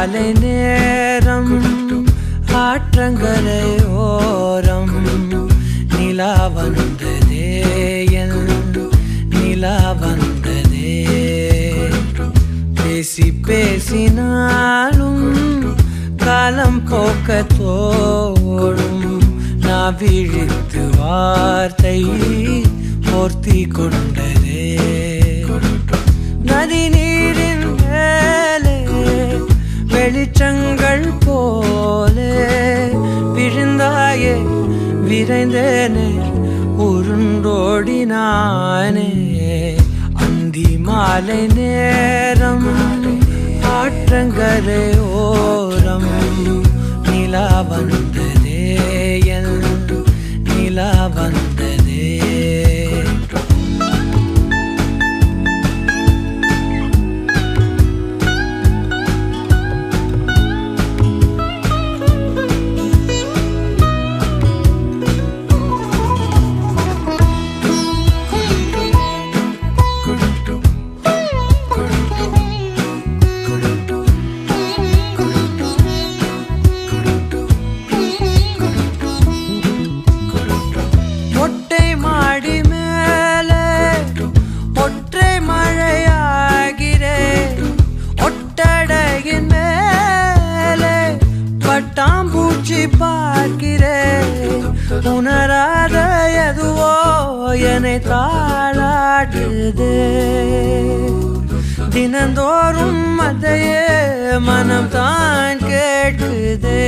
மாலை நேரம் ஆற்றங்கரையோரம் நிலா வந்ததே என் நிலா வந்ததே பேசி பேசினாலும் காலம் போக்க தோடும் நான் விழித்து வார்த்தை போர்த்தி கொண்டதே நதி நீரின் மேலே வெளிச்சங்கள் போலே விழுந்தாயே விரைந்தேனே உருண்டோடினானே அந்தி மாலை நேரம் ஆற்றங்கரை ஓரம் நிலா வந்ததே என் நிலா வந்ததே பட்டாம்பூச்சி பார்க்கிறேன் உணராத எதுவோ என்னை தாளாட்டுதே தினந்தோறும் அதையே மனம் தான் கேட்குதே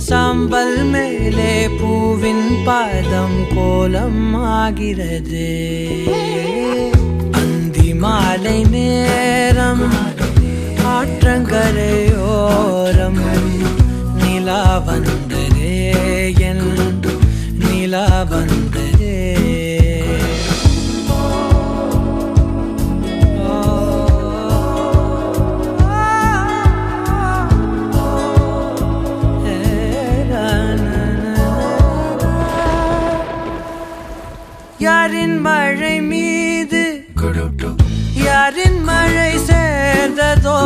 சாம்பல் மேலே பூவின் பாதம் கோலம் ஆகிறது அந்தி மாலை நேரம் ஆற்றங்கரையோரம் நிலா வந்ததே என் நிலா வந்ததே யாரின் மழை மீது யாரின் மழை சேர்ந்ததோ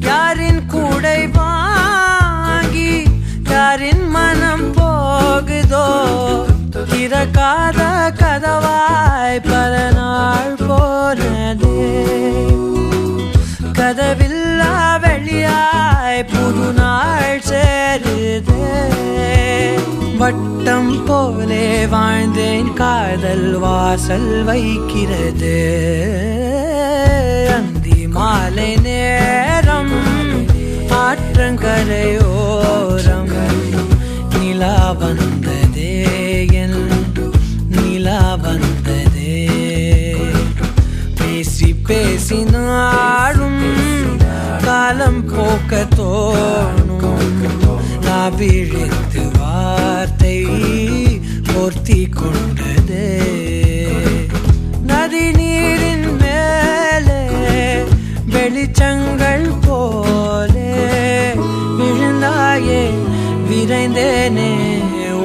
யாரின் கூடை வாங்கி யாரின் மனம் போகுதோ திறக்காத கதவாய் பல நாள் போனதே கதவில்லா வெளியாய் புது நாள் சேருதே வட்டம் போலே வாழ்ந்தேன் காதல் வாசல் வைக்கிறது அந்தி மாலை நேரம் ஆற்றங்கரையோரம் நிலா வந்ததே என் நிலா வந்ததே பேசி பேசினாலும் காலம் போக்க தோணும் நான் விழித்து வார்த்தை போர்த்தி கொண்டதே நதி நீரின் மேலே வெளிச்சங்கள் போலே விழுந்தாயே விரைந்தேனே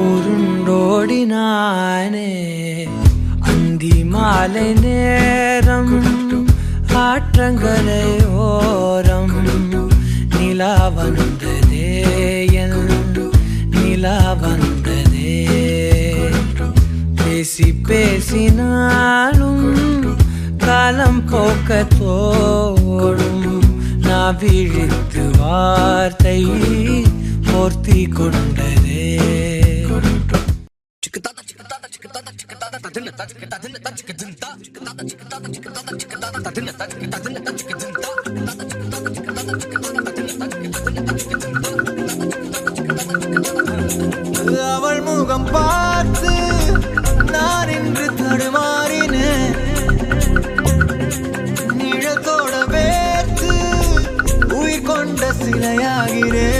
உருண்டோடினானே அந்தி மாலை நேரம் ஆற்றங்கரையோரம் நிலா வந்ததே என் நிலா வந்ததே பேசி பேசினாலும் காலம் போக்க தோடும் நான் விழித்து வார்த்தை போர்த்தி கொண்டதே அவள் முகம் பார்த்து நான் இன்று தடுமாறினேன் நிழத்தோட வேர்த்து உயிர் கொண்ட சிலையாகிறேன்